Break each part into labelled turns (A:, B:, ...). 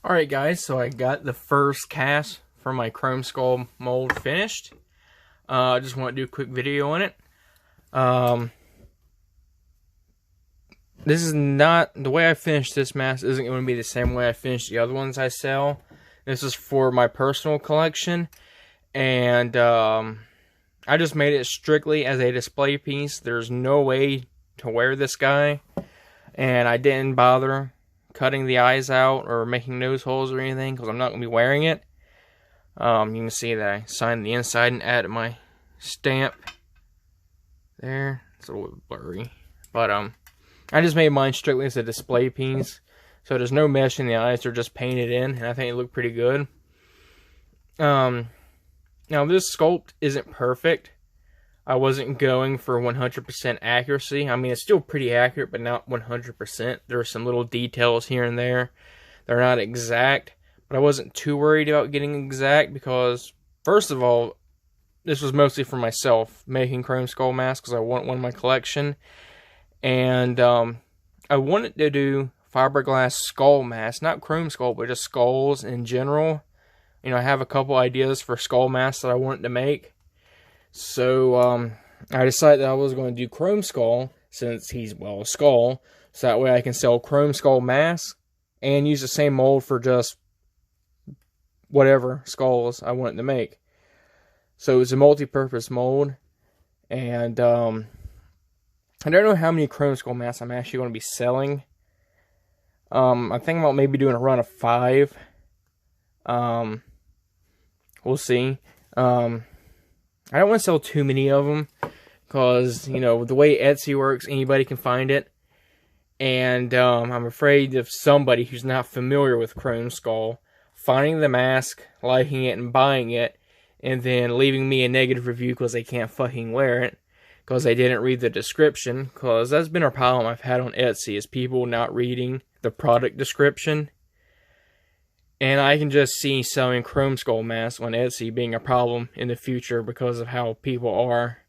A: Alright guys, so I got the first cast for my Chromeskull mold finished. I just want to do a quick video on it. This is not, the way I finished this mask isn't going to be the same way I finished the other ones I sell. This is for my personal collection, and I just made it strictly as a display piece. There's no way to wear this guy, and I didn't bother cutting the eyes out or making nose holes or anything because I'm not going to be wearing it. You can see that I signed the inside and added my stamp there. It's a little bit blurry, but I just made mine strictly as a display piece, so there's no mesh in the eyes. They're just painted in, and I think it looked pretty good. Now this sculpt isn't perfect. I wasn't going for 100% accuracy. I mean, it's still pretty accurate, but not 100%. There are some little details here and there. They're not exact, but I wasn't too worried about getting exact because, first of all, this was mostly for myself, making Chromeskull Mask because I want one in my collection. And I wanted to do fiberglass skull masks, not Chromeskull, but just skulls in general. You know, I have a couple ideas for skull masks that I wanted to make. So, I decided that I was going to do Chromeskull, since he's, well, a skull, so that way I can sell Chromeskull Mask, and use the same mold for just whatever skulls I wanted to make. So it's a multi-purpose mold, and, I don't know how many Chromeskull masks I'm actually going to be selling. I'm thinking about maybe doing a run of 5. We'll see. I don't want to sell too many of them because, you know, the way Etsy works, anybody can find it. And I'm afraid of somebody who's not familiar with Chromeskull finding the mask, liking it, and buying it, and then leaving me a negative review because they can't fucking wear it because they didn't read the description. Because that's been a problem I've had on Etsy, is people not reading the product description. And I can just see selling Chromeskull masks on Etsy being a problem in the future because of how people are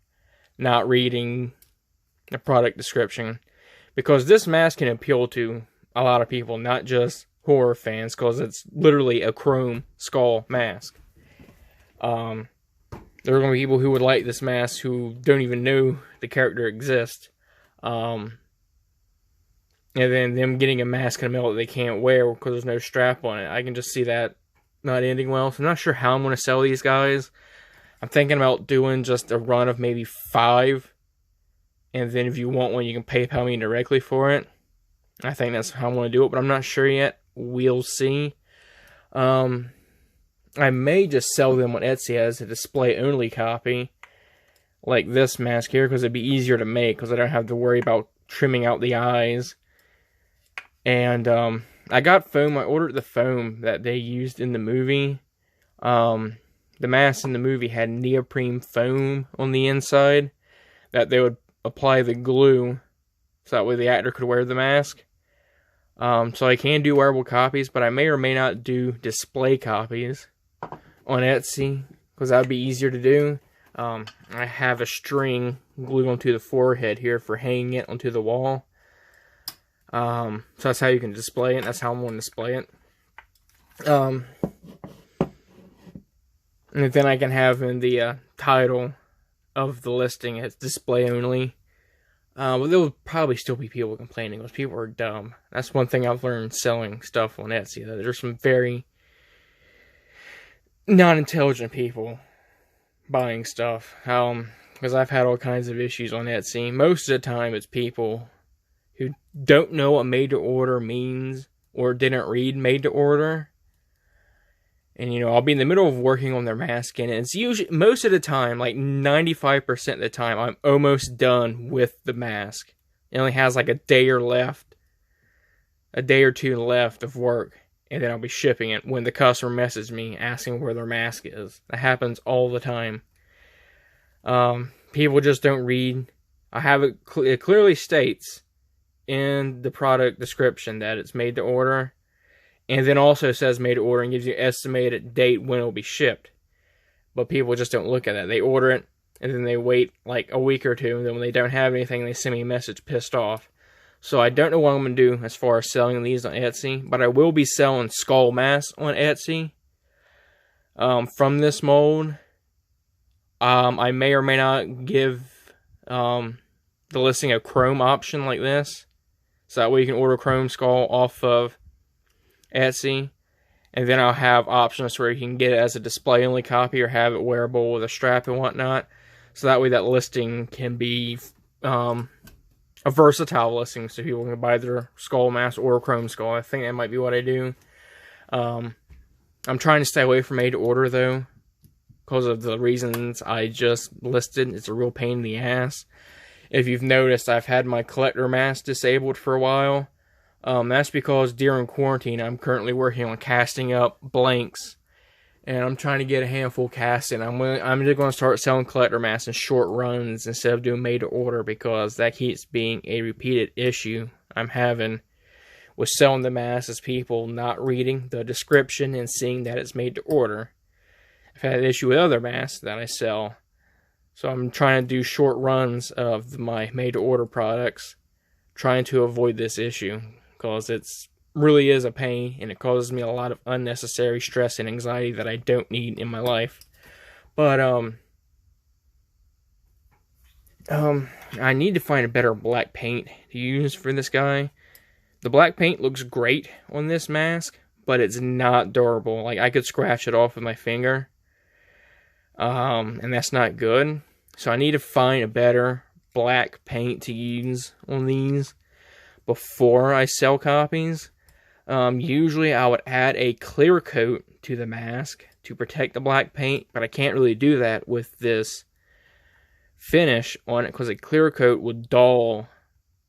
A: not reading the product description. Because this mask can appeal to a lot of people, not just horror fans, because it's literally a Chromeskull mask. There are going to be people who would like this mask who don't even know the character exists. And then them getting a mask in the middle that they can't wear because there's no strap on it. I can just see that not ending well. So I'm not sure how I'm going to sell these guys. I'm thinking about doing just a run of maybe 5. And then if you want one, you can PayPal me directly for it. I think that's how I'm going to do it, but I'm not sure yet. We'll see. I may just sell them on Etsy as a display-only copy. Like this mask here, because it'd be easier to make, because I don't have to worry about trimming out the eyes. And I got foam. I ordered the foam that they used in the movie. The mask in the movie had neoprene foam on the inside that they would apply the glue so that way the actor could wear the mask. So I can do wearable copies, but I may or may not do display copies on Etsy because that would be easier to do. I have a string glued onto the forehead here for hanging it onto the wall. So that's how you can display it. That's how I'm going to display it. And then I can have in the title of the listing, it's display only. But there will probably still be people complaining because people are dumb. That's one thing I've learned selling stuff on Etsy. That there's some very non-intelligent people buying stuff. Because I've had all kinds of issues on Etsy. Most of the time it's people who don't know what made to order means or didn't read made to order. And, you know, I'll be in the middle of working on their mask, and it's usually, most of the time, like 95% of the time, I'm almost done with the mask. It only has like a day or two left of work, and then I'll be shipping it when the customer messages me asking where their mask is. That happens all the time. People just don't read. I have it clearly states in the product description that it's made to order, and then also says made to order and gives you an estimated date when it'll be shipped. But people just don't look at that. They order it, and then they wait like a week or two, and then when they don't have anything, they send me a message pissed off. So I don't know what I'm going to do as far as selling these on Etsy, but I will be selling skull masks on Etsy from this mold. I may or may not give the listing a Chrome option like this, so that way you can order Chromeskull off of Etsy, and then I'll have options where you can get it as a display-only copy or have it wearable with a strap and whatnot, so that way that listing can be a versatile listing, so people can buy their skull mask or Chromeskull. I think that might be what I do. I'm trying to stay away from made to order though, because of the reasons I just listed. It's a real pain in the ass. If you've noticed, I've had my collector mask disabled for a while. That's because during quarantine, I'm currently working on casting up blanks, and I'm trying to get a handful cast in. I'm just going to start selling collector masks in short runs instead of doing made to order, because that keeps being a repeated issue I'm having with selling the masks, is people not reading the description and seeing that it's made to order. I've had an issue with other masks that I sell, so I'm trying to do short runs of my made to order products, trying to avoid this issue, because it's really is a pain, and it causes me a lot of unnecessary stress and anxiety that I don't need in my life. But I need to find a better black paint to use for this guy. The black paint looks great on this mask, but it's not durable. Like, I could scratch it off with my finger, and that's not good. So I need to find a better black paint to use on these before I sell copies. Usually I would add a clear coat to the mask to protect the black paint, but I can't really do that with this finish on it, because a clear coat would dull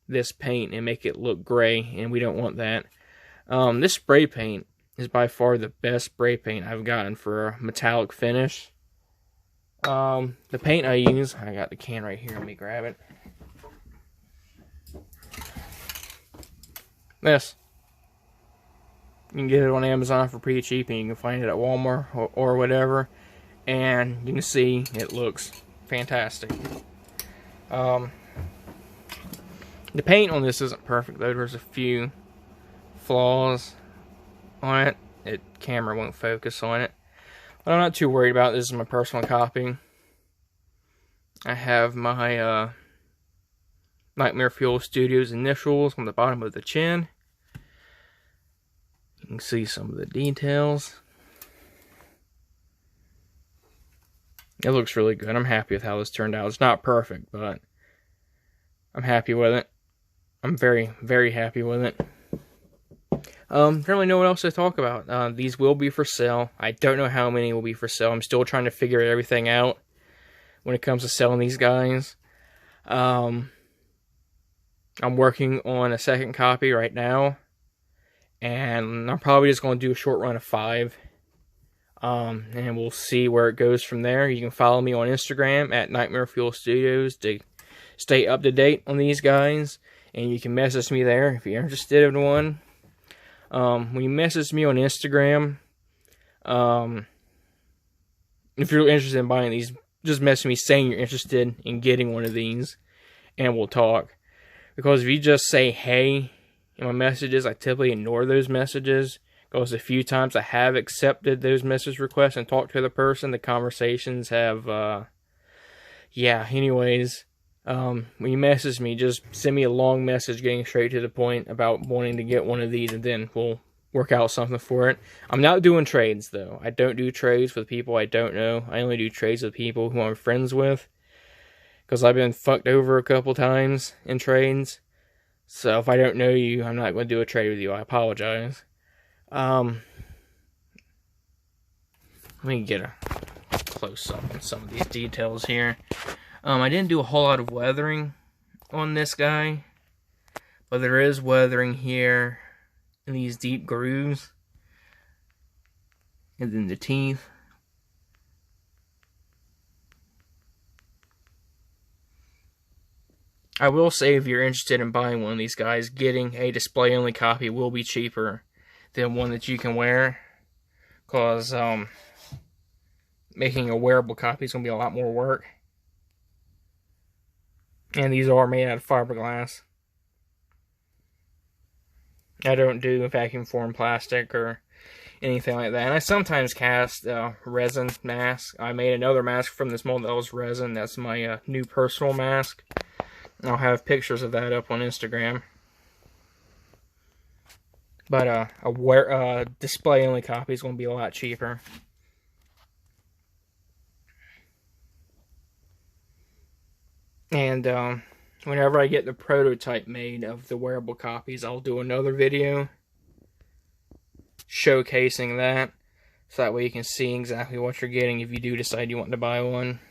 A: this paint and make it look gray, and we don't want that. This spray paint is by far the best spray paint I've gotten for a metallic finish. The paint I use, I got the can right here, let me grab it. This. You can get it on Amazon for pretty cheap, and you can find it at Walmart or whatever. And you can see it looks fantastic. The paint on this isn't perfect though. There's a few flaws on it. Camera won't focus on it. But I'm not too worried about it. This is my personal copy. I have my Nightmare Fuel Studios initials on the bottom of the chin. You can see some of the details. It looks really good. I'm happy with how this turned out. It's not perfect, but I'm happy with it. I'm very, very happy with it. Don't really know what else to talk about. These will be for sale. I don't know how many will be for sale. I'm still trying to figure everything out when it comes to selling these guys. I'm working on a second copy right now, and I'm probably just going to do a short run of 5. And we'll see where it goes from there. You can follow me on Instagram at Nightmare Fuel Studios to stay up to date on these guys, and you can message me there if you're interested in one. When you message me on Instagram, if you're interested in buying these, just message me saying you're interested in getting one of these, and we'll talk. Because if you just say hey in my messages, I typically ignore those messages. Because a few times I have accepted those message requests and talked to the person, the conversations have, anyways. When you message me, just send me a long message getting straight to the point about wanting to get one of these, and then we'll work out something for it. I'm not doing trades, though. I don't do trades with people I don't know. I only do trades with people who I'm friends with, because I've been fucked over a couple times in trades. So if I don't know you, I'm not going to do a trade with you. I apologize. Let me get a close up on some of these details here. I didn't do a whole lot of weathering on this guy, but there is weathering here in these deep grooves, and then the teeth. I will say, if you're interested in buying one of these guys, getting a display-only copy will be cheaper than one that you can wear, because making a wearable copy is going to be a lot more work. And these are made out of fiberglass. I don't do vacuum formed plastic or anything like that. And I sometimes cast resin masks. I made another mask from this mold that was resin. That's my new personal mask. I'll have pictures of that up on Instagram. But a display-only copy is going to be a lot cheaper. And whenever I get the prototype made of the wearable copies, I'll do another video showcasing that. So that way you can see exactly what you're getting if you do decide you want to buy one.